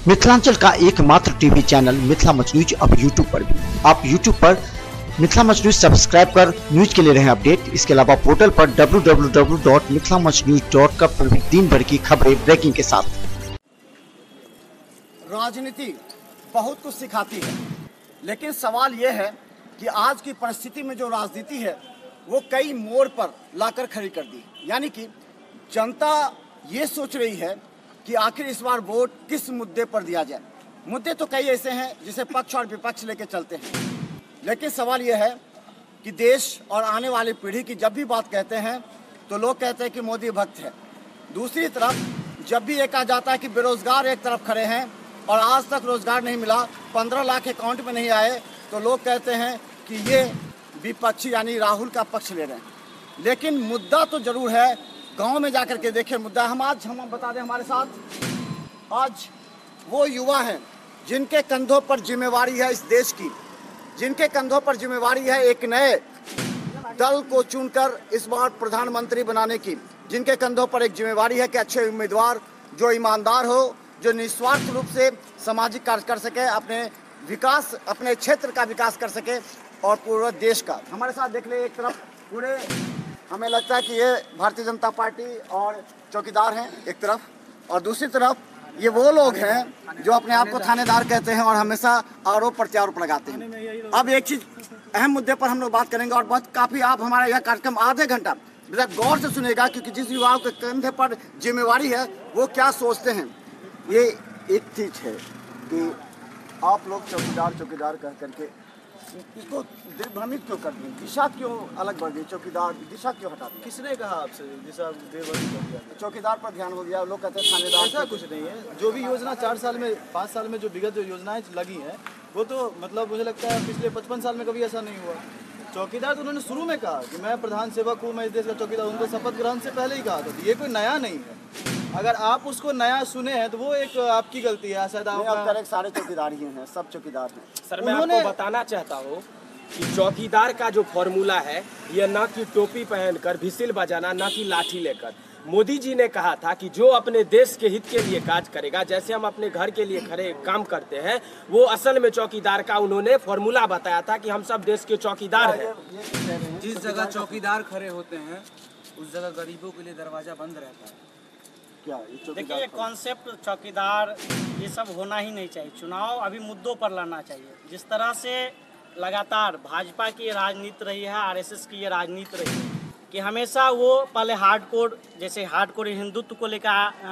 मिथिलांचल का एकमात्र TV channel Mithila much news अब यूट्यूब पर भी। आप यूट्यूब पर मिथिला मच न्यूज सब्सक्राइब कर न्यूज के लिए रहे अपडेट। इसके अलावा पोर्टल पर www.mithilamachnews.com पर भी दिन भर की खबरें ब्रेकिंग के साथ। राजनीति बहुत कुछ सिखाती है, लेकिन सवाल यह है कि आज की परिस्थिति में जो राजनीति है वो कई मोड़ पर लाकर खड़ी कर दी। यानी कि जनता ये सोच रही है कि आखिर इस बार वोट किस मुद्दे पर दिया जाए। मुद्दे तो कई ऐसे हैं जिसे पक्ष और विपक्ष लेके चलते हैं, लेकिन सवाल यह है कि देश और आने वाली पीढ़ी की जब भी बात कहते हैं तो लोग कहते हैं कि मोदी भक्त है। दूसरी तरफ जब भी ये कहा जाता है कि बेरोजगार एक तरफ खड़े हैं और आज तक रोजगार नहीं मिला, 15 लाख अकाउंट में नहीं आए, तो लोग कहते हैं कि ये विपक्षी यानी राहुल का पक्ष ले रहे हैं। लेकिन मुद्दा तो जरूर है, गांव में जाकर के देखें मुद्दा। हम बता दें, हमारे साथ आज वो युवा हैं जिनके कंधों पर जिम्मेवारी है इस देश की, जिनके कंधों पर जिम्मेवारी है एक नए दल को चुनकर इस बार प्रधानमंत्री बनाने की, जिनके कंधों पर एक जिम्मेवारी है कि अच्छे उम्मीदवार जो ईमानदार हो, जो निस्वार्थ रूप से सामाजिक कार्य कर सके, अपने विकास, अपने क्षेत्र का विकास कर सके और पूरे देश का। हमारे साथ देख ले, एक तरफ पूरे हमें लगता है कि ये भारतीय जनता पार्टी और चौकीदार हैं एक तरफ, और दूसरी तरफ ये वो लोग हैं जो अपने आप को थानेदार कहते हैं और हमेशा आरोप प्रत्यारोप लगाते हैं। अब एक चीज अहम मुद्दे पर हम लोग बात करेंगे और बहुत काफ़ी आप हमारा यह कार्यक्रम आधे घंटा गौर से सुनेगा, क्योंकि जिस युवाओं के कंधे पर जिम्मेवारी है वो क्या सोचते हैं। ये एक चीज है कि आप लोग चौकीदार कह करके इसको दिग्भ्रमित क्यों कर दी, दिशा क्यों अलग बढ़ गई, चौकीदार दिशा क्यों हटा दी? किसने कहा आपसे दिशा दिग्भ्रमित कर दिया? चौकीदार पर ध्यान हो गया, लोग कहते हैं थानेदार। ऐसा कुछ नहीं है। जो भी योजना 4 साल में 5 साल में जो विगत जो योजनाएं लगी हैं वो तो मतलब मुझे लगता है पिछले 55 साल में कभी ऐसा नहीं हुआ। चौकीदार तो उन्होंने शुरू में कहा कि मैं प्रधान सेवक हूँ, मैं इस देश का चौकीदार, उनको शपथ ग्रहण से पहले ही कहा था। ये कोई नया नहीं है। अगर आप उसको नया सुने हैं तो वो एक आपकी गलती है। शायद आप सारे चौकीदार ही हैं, सब चौकीदार हैं। सर मैं आपको बताना चाहता हूँ कि चौकीदार का जो फॉर्मूला है ये ना कि टोपी पहनकर व्हिसिल बजाना, ना कि लाठी लेकर। मोदी जी ने कहा था कि जो अपने देश के हित के लिए काज करेगा, जैसे हम अपने घर के लिए खड़े काम करते हैं, वो असल में चौकीदार का उन्होंने फॉर्मूला बताया था कि हम सब देश के चौकीदार हैं। जिस जगह चौकीदार खड़े होते हैं उस जगह गरीबों के लिए दरवाजा बंद रहता है। देखिए, ये कॉन्सेप्ट चौकीदार ये सब होना ही नहीं चाहिए। चुनाव अभी मुद्दों पर लड़ना चाहिए। जिस तरह से लगातार भाजपा की राजनीति रही है, आरएसएस की ये राजनीति रही है कि हमेशा वो पहले हार्डकोर हिंदुत्व को लेकर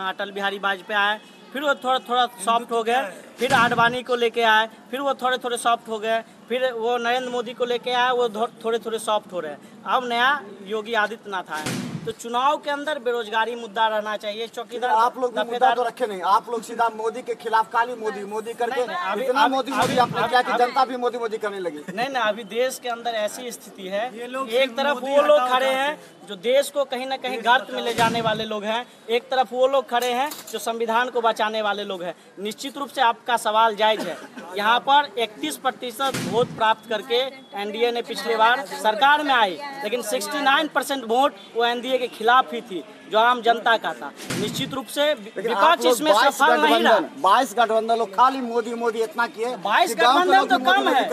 अटल बिहारी वाजपेयी आए, फिर वो थोड़ा सॉफ्ट हो गए, फिर आडवाणी को लेके आए, फिर वो थोड़े सॉफ्ट हो गए, फिर वो नरेंद्र मोदी को लेके आए, वो थोड़े सॉफ्ट हो रहे हैं। अब नया योगी आदित्यनाथ आए। तो चुनाव के अंदर बेरोजगारी मुद्दा रहना चाहिए। चौकीदार आप लोग मुद्दा तो रखे नहीं, आप लोग सीधा मोदी के खिलाफ काली मोदी करके इतना मोदी आपने क्या कि जनता भी मोदी करने लगी। नहीं, अभी देश के अंदर ऐसी स्थिति है, एक तरफ वो लोग खड़े हैं जो देश को कहीं ना कहीं गर्त में ले जाने वाले लोग हैं, एक तरफ वो लोग खड़े हैं जो संविधान को बचाने वाले लोग हैं। निश्चित रूप से आपका सवाल जायज है। यहाँ पर 31% वोट प्राप्त करके एनडीए ने पिछली बार सरकार में आई, लेकिन 69% वोट वो एनडीए के खिलाफ ही थी, जो आम जनता का था। निश्चित रूप से विपक्ष इसमें सफल नहीं रहा। 22 गठबंधन लोग खाली मोदी इतना किए। 22 गठबंधन तो कम है,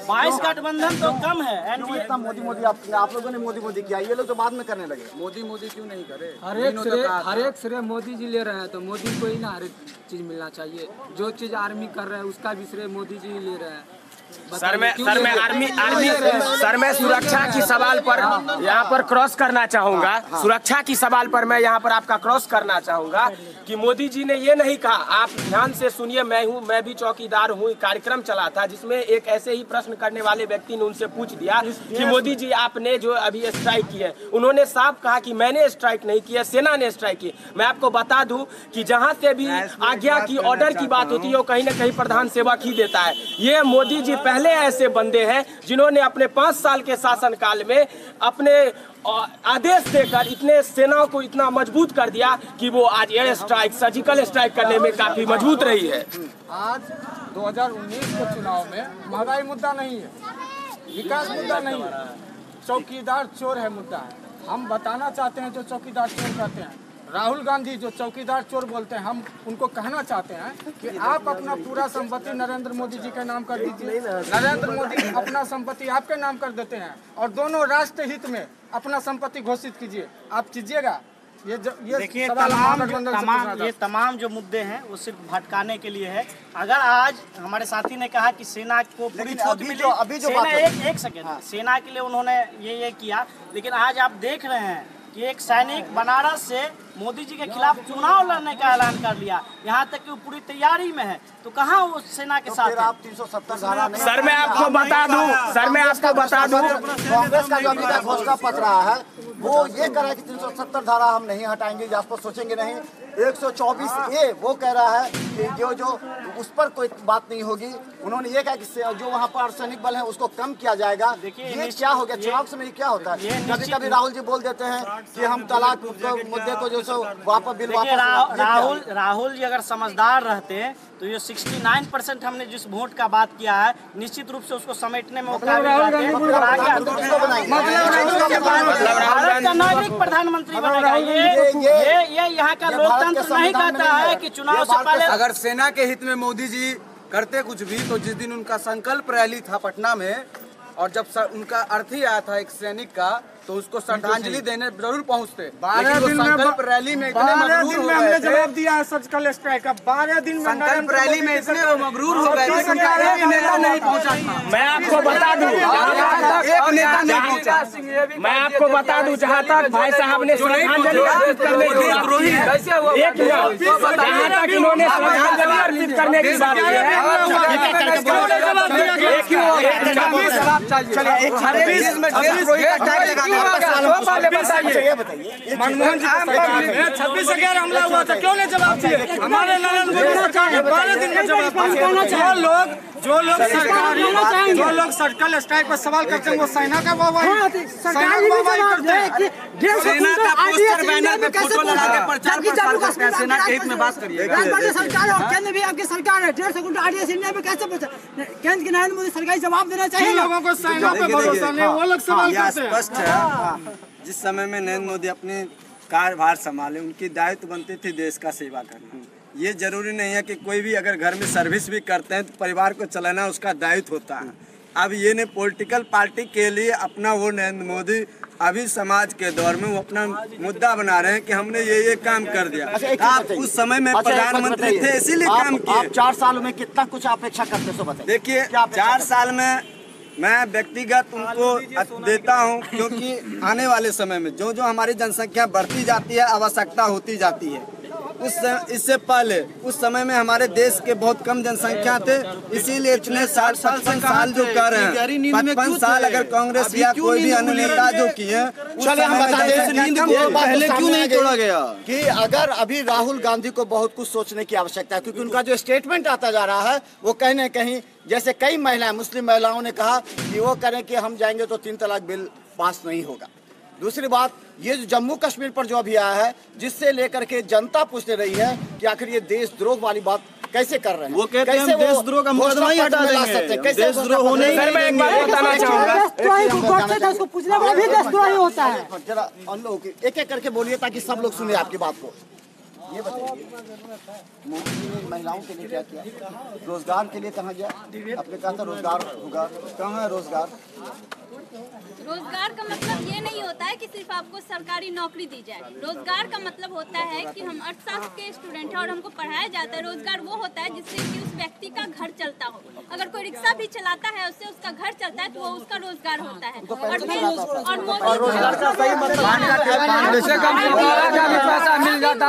22 गठबंधन तो कम है। इतना मोदी आप लोगों ने मोदी किया, ये लोग तो बाद में करने लगे। मोदी क्यों नहीं करे? हर एक श्रेय मोदी जी ले रहे हैं, तो मोदी को ही ना हर एक चीज मिलना चाहिए। जो चीज आर्मी कर रहे हैं उसका भी श्रेय मोदी जी ले रहे हैं। सर मैं सुरक्षा की सवाल पर यहाँ पर क्रॉस करना चाहूँगा। सुरक्षा की सवाल पर मैं यहाँ पर आपका क्रॉस करना चाहूँगा कि मोदी जी ने ये नहीं कहा, आप ध्यान से सुनिए, मैं भी चौकीदार हूँ, कार्यक्रम चला था जिसमें एक ऐसे ही प्रश्न करने वाले व्यक्ति ने उनसे पूछ दिया कि मोदी जी आपने जो अभी स्ट्राइक की है, उन्होंने साफ कहा कि मैंने स्ट्राइक नहीं किया, सेना ने स्ट्राइक की। मैं आपको बता दूं कि जहाँ से भी आज्ञा की, ऑर्डर की बात होती है वो कहीं ना कहीं प्रधान सेवक ही देता है। ये मोदी जी पहले ऐसे बंदे हैं जिन्होंने अपने 5 साल के शासनकाल में अपने आदेश देकर इतने सेना को इतना मजबूत कर दिया कि वो आज एयर स्ट्राइक, सर्जिकल स्ट्राइक करने में काफी मजबूत रही है। आज 2019 के चुनाव में महंगाई मुद्दा नहीं है, विकास मुद्दा नहीं है, चौकीदार चोर है मुद्दा है। हम बताना चाहते हैं जो चौकीदार चोर कहते हैं, राहुल गांधी जो चौकीदार चोर बोलते हैं, हम उनको कहना चाहते हैं कि आप अपना पूरा संपत्ति नरेंद्र मोदी जी के नाम कर दीजिए। नरेंद्र मोदी अपना संपत्ति आपके नाम कर देते हैं और दोनों राष्ट्र हित में अपना संपत्ति घोषित कीजिए। आप कीजिएगा? ये देखिए तमाम जो मुद्दे हैं वो सिर्फ भटकाने के लिए है। अगर आज हमारे साथी ने कहा कि सेना को पूरी छूट मिली, एक सेकेंड, सेना के लिए उन्होंने ये किया, लेकिन आज आप देख रहे हैं कि एक सैनिक बनारस से मोदी जी के खिलाफ चुनाव लड़ने का ऐलान कर लिया, यहाँ तक कि वो पूरी तैयारी में है, तो कहाँ वो सेना के साथ? आप 370 धारा नहीं। सर मैं आपको बता दूं, कांग्रेस का जो अभी तक घोषणा पत्र रहा है वो ये कह रहा है कि 370 धारा हम नहीं हटाएंगे, इस पर सोचेंगे नहीं। 124A वो कह रहा है कि जो उस पर कोई बात नहीं होगी। उन्होंने ये कहा कि जो वहाँ पर अर्धसैनिक बल है उसको कम किया जाएगा। ये क्या हो गया? चुनाव समय क्या होता है? कभी कभी राहुल जी बोल देते हैं कि हम तलाक मुद्दे को जो वापस बिल वापस। राहुल जी अगर समझदार रहते तो ये 69% हमने जिस वोट का बात किया है निश्चित रूप से उसको समेटने में नागरिक प्रधानमंत्री बनेगा। ये यहाँ का लोकतंत्र नहीं कहता है कि चुनाव से पहले। अगर सेना के हित में मोदी जी करते कुछ भी, तो जिस दिन उनका संकल्प रैली था पटना में और जब उनका अर्थी आया था एक सैनिक का, तो उसको श्रद्धांजलि देने जरूर पहुंचते। 12 दिन में रैली में इतने मगरूर हो गए, हमने जवाब दिया है सर्जिकल स्ट्राइक का। 12 दिन में संकल्प रैली में इतने मगरूर हो गए, लेकिन एक नेता नहीं पहुंचा। मैं आपको बता दूं, एक नेता नहीं पहुंचा। मैं आपको बता दूं, जहाँ तक भाई साहब ने श्रद्धांजलि अर्पित करने की बात की है, जहाँ तक इन्होंने श्रद्धांजलि अर्पित करने की बात की है, मनमोहन जी 26 11 हमला हुआ था, क्यों नहीं जवाब दिए? हमारे नरेंद्र मोदी सरकार ने 12 दिन में जवाब दिया। जो लोग सर्जिकल स्ट्राइक पर सवाल करते हैं वो सेना का वाहवाही करते हैं। सेना का पोस्टर बैनर पे फोटो लगा के प्रचार करते हैं। सेना के हित में बात करिए। सरकार और केंद्र भी आपकी सरकार है, 1.5 गुंडा RDS इंडिया में कैसे पहुंचा? केंद्र की नरेंद्र मोदी सरकार जवाब देना चाहिए। लोगों को सेना पे भरोसा नहीं, वो लोग सवाल करते हैं। स्पष्ट है, जिस समय में नरेंद्र मोदी अपने कार्यभार संभाले, उनकी दायित्व बनती थी देश का सेवा करना। ये जरूरी नहीं है कि कोई भी अगर घर में सर्विस भी करते हैं तो परिवार को चलाना उसका दायित्व होता है। अब ये ने पॉलिटिकल पार्टी के लिए अपना वो नरेंद्र मोदी अभी समाज के दौर में वो अपना मुद्दा बना रहे हैं कि हमने ये काम कर दिया। आप उस समय में प्रधानमंत्री थे, इसीलिए काम किए। आप 4 सालों में कितना कुछ अपेक्षा करते सो बताइए। देखिए 4 साल में मैं व्यक्तिगत उनको देता हूं, क्योंकि आने वाले समय में जो हमारी जनसंख्या बढ़ती जाती है, आवश्यकता होती जाती है, इससे पहले उस समय में हमारे देश के बहुत कम जनसंख्या थे, इसीलिए इतने 55 साल जो कर रहे हैं, 55 साल अगर कांग्रेस या कोई भी अन्य नेता जो किए, चले हम बता दें पहले क्यों नहीं तोड़ा गया कि अगर अभी राहुल गांधी को बहुत कुछ सोचने की आवश्यकता है, क्योंकि उनका जो स्टेटमेंट आता जा रहा है वो कहीं न कहीं, जैसे कई महिलाएं, मुस्लिम महिलाओं ने कहा कि वो करें कि हम जाएंगे तो 3 तलाक बिल पास नहीं होगा। दूसरी बात, ये जो जम्मू कश्मीर पर जो अभी आया है, जिससे लेकर के जनता पूछ रही है कि आखिर ये देशद्रोह वाली बात कैसे कर रहे हैं। वो कहते हैं देशद्रोह का मुकदमा ही हटा देंगे, देशद्रोह होने ही नहीं। मैं एक बात बताना चाहूंगा, उसको पूछने वाला भी देशद्रोही होता है। जरा उन लोगों की एक एक करके बोलिए ताकि सब लोग सुने आपकी बात को। ये बताइए, मोदी जी ने महिलाओं के लिए क्या किया? रोजगार के लिए कहाँ गया? आपने कहा था रोजगार होगा, कहाँ है रोजगार? रोजगार का मतलब ये नहीं होता है कि सिर्फ आपको सरकारी नौकरी दी जाए। रोजगार का मतलब होता है कि हम अर्थशास्त्र के स्टूडेंट हैं और हमको पढ़ाया जाता है। रोजगार वो होता है जिससे कि उस व्यक्ति का घर चलता हो। अगर कोई रिक्शा भी चलाता है, उससे उसका घर चलता है, तो वो उसका रोजगार होता है। और रोजगार का सही मतलब मिल जाता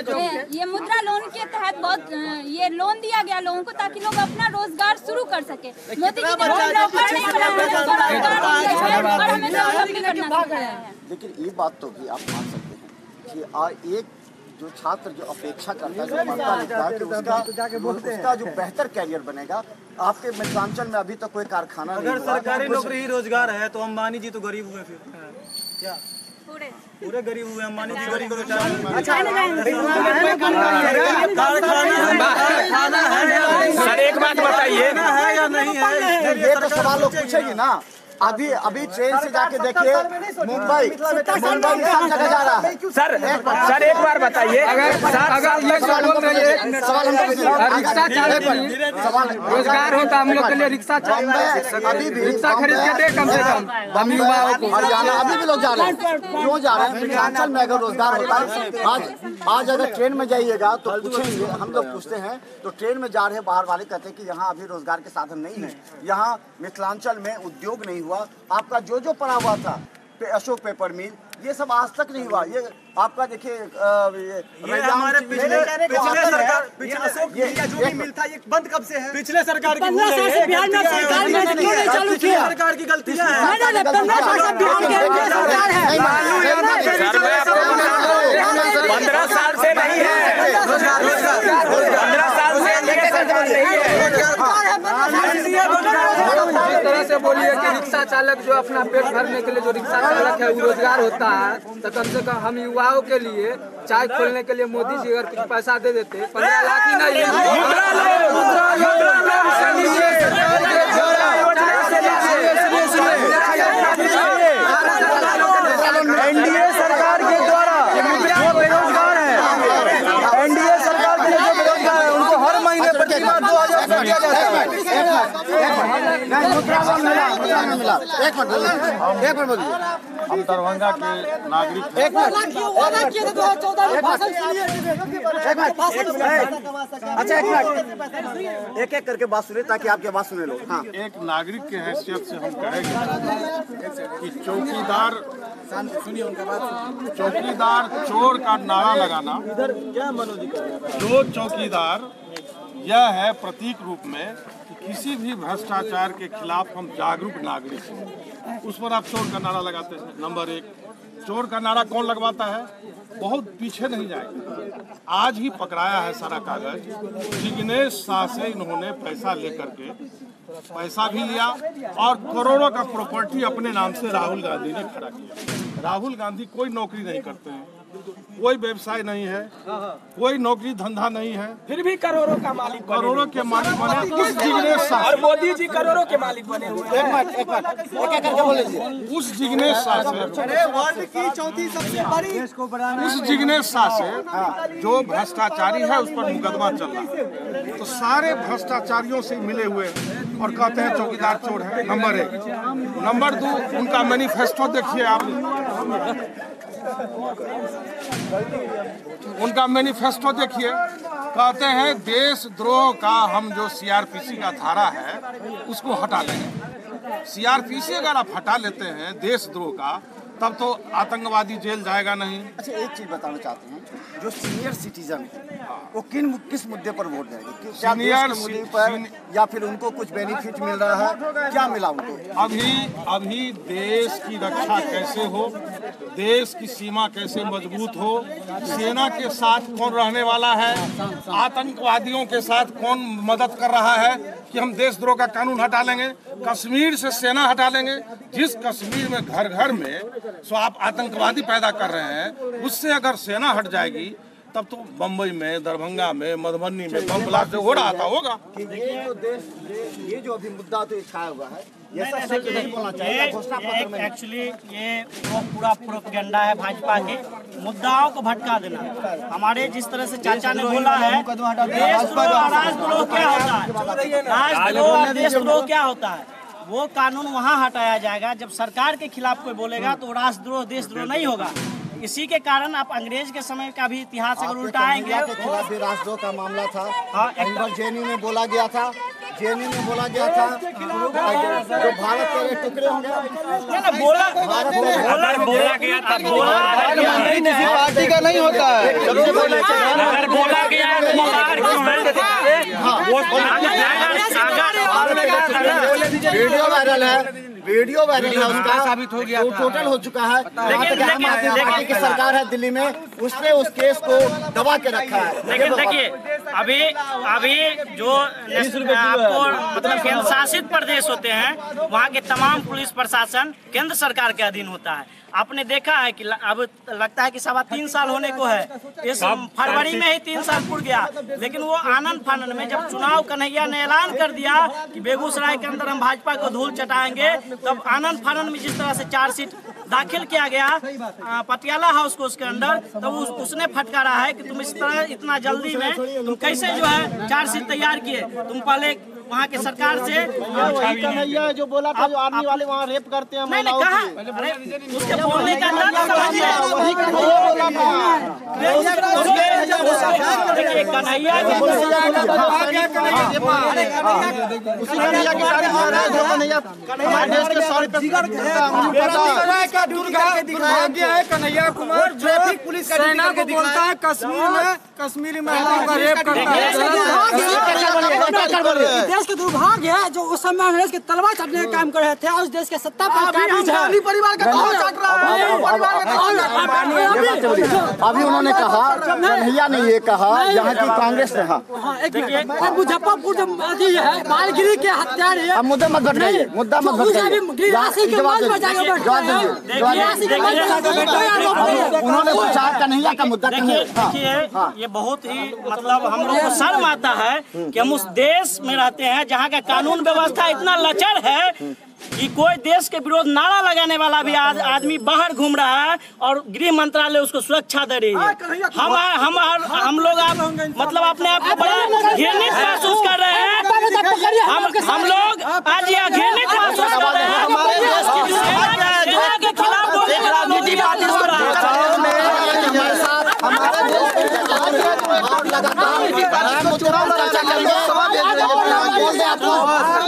तो ये मुद्रा लोन के तहत बहुत ये लोन दिया गया लोगों को, ताकि लोग अपना रोजगार शुरू कर सके। मोदी जी ने लेकिन ये बात तो भी आप मान सकते हैं कि एक जो छात्र जो अपेक्षा करता है, जो पढ़ता लिखता है कि उसका जो बेहतर कैरियर बनेगा। आपके मिथिलांचल में अभी तक कोई कारखाना नहीं अगर सरकारी नौकरी ही रोजगार है तो अंबानी जी तो गरीब हुए फिर क्या? पूरे गरीब हुए, अंबानी जी गरीब को तो सर एक बात बताइए, है या नहीं है? ये तो सवाल लोग पूछेगी ना। अभी ट्रेन से जाके देखिए, मुंबई सब जगह जा रहा है। सर एक बार बताइए, अगर ये सवाल रिक्शा चालक रोजगार होता हम लोग के लिए, रिक्शा अभी भी रिक्शा खरीद के दे कम से कम हम युवाओं को। हरियाणा अभी भी लोग जा रहे हैं। क्यों जा रहे हैं? मिथिलांचल में अगर रोजगार होता है, आज अगर ट्रेन में जाइएगा तो पूछेंगे, हम लोग पूछते हैं तो ट्रेन में जा रहे बाहर वाले कहते हैं कि यहाँ अभी रोजगार के साधन नहीं है, यहाँ मिथिलांचल में उद्योग नहीं हुआ। आपका जो पड़ा हुआ था अशोक पेपर मिल, ये सब आज तक नहीं हुआ। ये आपका देखिए ये हमारे पिछले सरकार जो भी मिल था ये बंद कब से है? पिछले सरकार की बिहार में सरकार ने क्यों नहीं चालू किया? सरकार की गलती है। 15 साल से नहीं है, 15 साल से जिस तरह से बोलिए कि रिक्शा चालक जो अपना पेट भरने के लिए जो रिक्शा चालक है वो रोजगार होता है, तो कम से कम हम युवाओं के लिए चाय खोलने के लिए मोदी जी अगर कुछ पैसा दे देते, 15 लाख ही नहीं एनडीए सरकार के द्वारा जो बेरोजगार है, एनडीए सरकार के जो बेरोजगार है उनको हर महीने 20,000 दिया जाता है। हम दरभंगा के नागरिक अच्छा एक एक करके बात सुने ताकि आपकी बात सुने लोग। हाँ, एक नागरिक के हैसियत से हम कहेंगे कि चौकीदार चोर का नारा लगाना, जो चौकीदार यह है प्रतीक रूप में कि किसी भी भ्रष्टाचार के खिलाफ हम जागरूक नागरिक हैं, उस पर आप चोर का नारा लगाते हैं। नंबर एक, चोर का नारा कौन लगवाता है? बहुत पीछे नहीं जाएगा, आज ही पकड़ाया है सारा कागज। जिग्नेश शाह से इन्होंने पैसा लेकर के पैसा भी लिया और करोड़ों का प्रॉपर्टी अपने नाम से राहुल गांधी ने खड़ा किया। राहुल गांधी कोई नौकरी नहीं करते हैं, कोई व्यवसाय नहीं है, कोई नौकरी धंधा नहीं है, फिर भी करोड़ों का मालिक, करोड़ों के मालिक बने उस जिग्नेश शाह, और मोदी जी करोड़ों के मालिक बने हुए उस जिग्नेश शाह से, वर्ल्ड की चौथी सबसे बड़ी उस जिग्नेश शाह से जो भ्रष्टाचारी है उस पर मुकदमा चल रहा है, तो सारे भ्रष्टाचारियों से मिले हुए और कहते हैं चौकीदार चोर है। नंबर एक। नंबर दो, उनका मैनिफेस्टो देखिए आप, उनका मैनिफेस्टो देखिए, कहते हैं देशद्रोह का हम जो सीआरपीसी का धारा है उसको हटा लेंगे। सीआरपीसी अगर आप हटा लेते हैं देशद्रोह का, तब तो आतंकवादी जेल जाएगा नहीं। अच्छा एक चीज बताना चाहते हैं, जो सीनियर सिटीजन है वो किस मुद्दे पर वोट देंगे? क्या देश के मुद्दे पर, या फिर उनको कुछ बेनिफिट मिल रहा है? क्या मिला उनको? अभी देश की रक्षा कैसे हो, देश की सीमा कैसे मजबूत हो, सेना के साथ कौन रहने वाला है, आतंकवादियों के साथ कौन मदद कर रहा है कि हम देशद्रोह का कानून हटा लेंगे, कश्मीर से सेना हटा लेंगे। जिस कश्मीर में घर घर में सो आप आतंकवादी पैदा कर रहे हैं, उससे अगर सेना हट जाएगी तब तो बम्बई में, दरभंगा में, मधुबनी में बम ब्लास्ट जो हो रहा था होगा। देखिए तो ये जो अभी मुद्दा तो छाया हुआ है, ये सब सच नहीं बोलना चाहिए। घोषणा पत्र में एक्चुअली ये पूरा प्रोपेगेंडा है भाजपा के, मुद्दाओं को भटका देना। हमारे जिस तरह से चाचा ने बोला है, देशद्रोह राजद्रोह क्या होता है, राजद्रोह और देशद्रोह क्या होता है, वो कानून वहाँ हटाया जाएगा जब सरकार के खिलाफ कोई बोलेगा तो राष्ट्रद्रोह देशद्रोह नहीं होगा। इसी के कारण आप अंग्रेज के समय का भी इतिहास अगर उल्टाएंगे, के खिलाफ भी राजद्रोह का मामला था। हाँ, एक बार जेएनयू में बोला गया था, जेएनयू में बोला गया था जो भारत के टुकड़े होंगे, बोला गया था, किसी पार्टी का नहीं होता है, अगर बोला गया वीडियो वायरल है। वीडियो वायरल है उसका, साबित हो गया था। टोटल हो चुका है। लेकिन आम आदमी पार्टी की सरकार है दिल्ली में, उसने उस केस को दबा के रखा है। लेकिन देखिए अभी जो आपको मतलब केंद्र शासित प्रदेश होते हैं, वहाँ के तमाम पुलिस प्रशासन केंद्र सरकार के अधीन होता है। आपने देखा है कि अब लगता है कि 3.25 साल होने को है, इस फरवरी में ही 3 साल पूर गया। लेकिन वो आनंद फानंद में जब चुनाव कन्हैया ने ऐलान कर दिया कि बेगूसराय के अंदर हम भाजपा को धूल चटाएंगे, तब आनंद फानंद में जिस तरह से चार्जशीट दाखिल किया गया पटियाला हाउस को उसके अंदर, तो उसने फटकारा है कि तुम इस तरह इतना जल्दी में तुम कैसे जो है चार्जशीट तैयार किए। तुम पहले वहाँ के सरकार से कन्हैया जो बोला था जो आर्मी वाले वहाँ रेप करते हैं, नहीं कहा, अरे उसके बोलने का अंदाज समझिए। कन्हैया कन्हैया कुमार ट्रैफिक पुलिस सेना को बोलता है कश्मीर में कश्मीरी महिलाओं का रेप करता है। देश के दुर्भाग्य है जो उस समय अंग्रेज के तलवार चाटने का काम कर रहे थे, उस देश के सत्ता पर परिवार का अभी उन्होंने कहा, कन्हैया ने ये कहा, यहाँ की कांग्रेस ने मुजफ्फरपुर जो है बालगिरी के हत्यारे। अब मुद्दा मत भटकाइए, मुद्दा मत भटकाइए। उन्होंने पूछा कन्हैया का मुद्दा देखिए ये बहुत ही मतलब हम लोग को शर्म आता है कि हम उस देश में रहते हैं जहाँ का कानून व्यवस्था इतना लचर है कि कोई देश के विरोध नारा लगाने वाला भी आदमी बाहर घूम रहा है और गृह मंत्रालय उसको सुरक्षा दे रही है। हम लोग मतलब अपने आप को बड़ा घृणित महसूस कर रहे हैं। हम लोग आज यह घृणित महसूस कर रहे हैं सेना के खिलाफ बोलने वाला राजनीति पार्टी हो रहा है।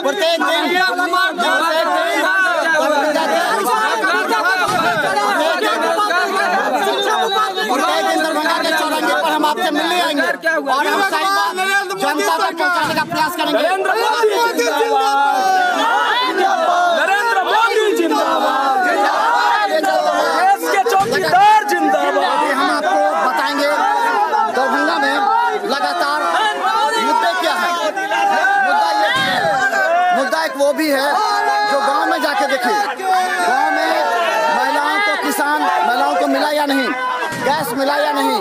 प्रत्येक दरभंगा के चौराहे पर हम आपसे मिलने आएंगे और हम सही बात जनता तक पहुंचाने का प्रयास करेंगे। नरेंद्र मोदी जिंदाबाद, देश के चौकीदार जिंदाबाद। हम आपको बताएंगे दरभंगा में लगातार मुद्दे क्या है। मुद्दा एक वो भी है जो गांव में जाके देखिए, गांव में महिलाओं को महिलाओं को मिला या नहीं, गैस मिला या नहीं,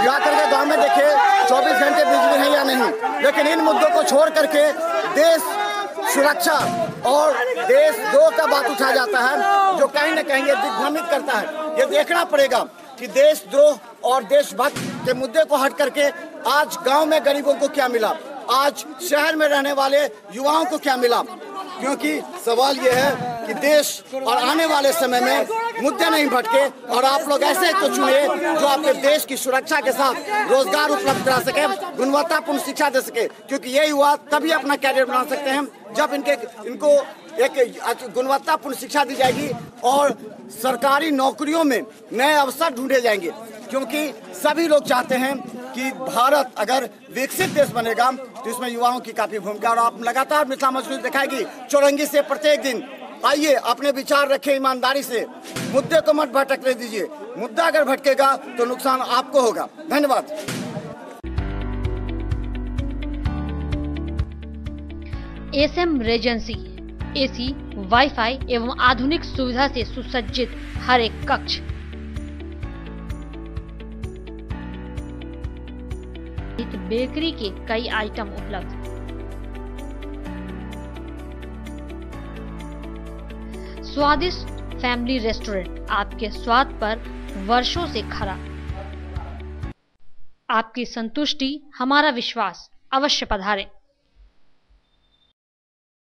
जा करके गांव में देखिए 24 घंटे बिजली है या नहीं। लेकिन इन मुद्दों को छोड़ करके देश सुरक्षा और देशद्रोह का बात उठाया जाता है, जो कहीं न कहीं दिग्भ्रमित करता है। ये देखना पड़ेगा कि देशद्रोह और देशभक्त के मुद्दे को हट करके आज गांव में गरीबों को क्या मिला, आज शहर में रहने वाले युवाओं को क्या मिला। क्योंकि सवाल ये है कि देश और आने वाले समय में मुद्दे नहीं भटके और आप लोग ऐसे को चुने जो आपके देश की सुरक्षा के साथ रोजगार उपलब्ध करा सके, गुणवत्तापूर्ण शिक्षा दे सके। क्योंकि ये युवा तभी अपना कैरियर बना सकते हैं जब इनको एक गुणवत्तापूर्ण शिक्षा दी जाएगी और सरकारी नौकरियों में नए अवसर ढूंढे जाएंगे। क्योंकि सभी लोग चाहते हैं कि भारत अगर विकसित देश बनेगा तो इसमें युवाओं की काफी भूमिका। और आप लगातार मिथिला मंच न्यूज़ दिखाएगी चौरंगी से प्रत्येक दिन। आइए अपने विचार रखें ईमानदारी से, मुद्दे को मत भटकने दीजिए। मुद्दा अगर भटकेगा तो नुकसान आपको होगा। धन्यवाद। एसएम रेजेंसी एसी, वाईफाई एवं आधुनिक सुविधा से सुसज्जित हर एक कक्ष, बेकरी के कई आइटम उपलब्ध, स्वादिष्ट फैमिली रेस्टोरेंट आपके स्वाद पर वर्षों से खरा। आपकी संतुष्टि हमारा विश्वास, अवश्य पधारें।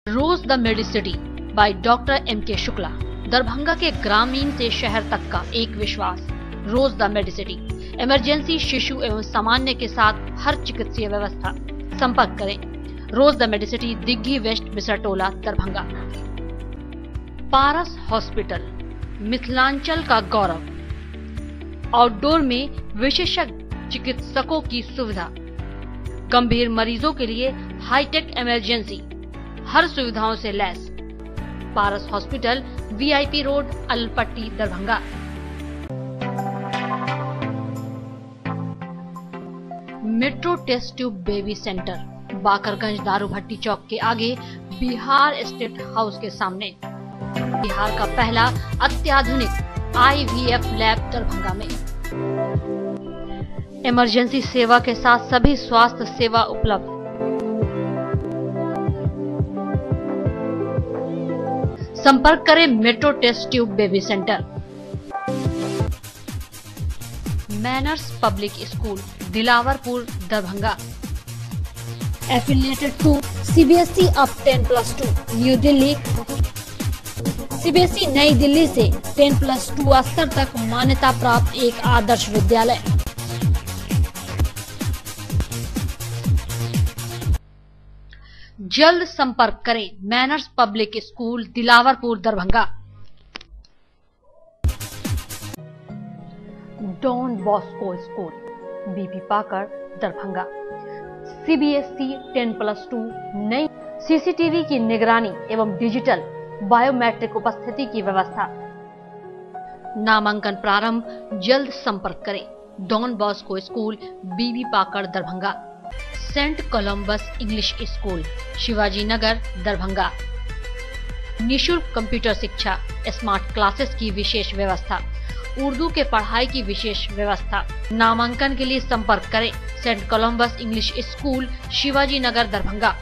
Rose the Medicity by doctor M K. Shukla, Darbhanga के ग्रामीण से शहर तक का एक विश्वास। रोज द मेडिसिटी, इमरजेंसी, शिशु एवं सामान्य के साथ हर चिकित्सीय व्यवस्था। संपर्क करें Rose the Medicity, Digghi west, Bisartola, Darbhanga. Paras hospital, Mithilanchal का गौरव। आउटडोर में विशेषज्ञ चिकित्सकों की सुविधा, गंभीर मरीजों के लिए हाईटेक इमरजेंसी, हर सुविधाओं से लैस। Paras hospital, VIP road, Alpatti, Darbhanga. Metro test tube baby centre, Bakarganj Daru Bhatti चौक के आगे, बिहार स्टेट हाउस के सामने। बिहार का पहला अत्याधुनिक IVF लैब दरभंगा में। इमरजेंसी सेवा के साथ सभी स्वास्थ्य सेवा उपलब्ध। संपर्क करें metro test tube baby centre. Manners public school, Dilawarpur, Darbhanga. Affiliated to CBSE of 10+2 new Delhi. CBSE नई दिल्ली से 10+2 स्तर तक मान्यता प्राप्त एक आदर्श विद्यालय। जल्द संपर्क करें manners public school, Dilawarpur, Darbhanga. Don Bosco school, BP पाकर, दरभंगा। CBSE 10+2 नई CCTV की निगरानी एवं डिजिटल बायोमेट्रिक उपस्थिति की व्यवस्था। नामांकन प्रारंभ, जल्द संपर्क करें don Bosco school, BB Pakar, Darbhanga. Saint Columbus English school, Shivaji Nagar, Darbhanga. निशुल्क कंप्यूटर शिक्षा, स्मार्ट क्लासेस की विशेष व्यवस्था, उर्दू के पढ़ाई की विशेष व्यवस्था। नामांकन के लिए संपर्क करें Saint Columbus English school, Shivaji Nagar, Darbhanga.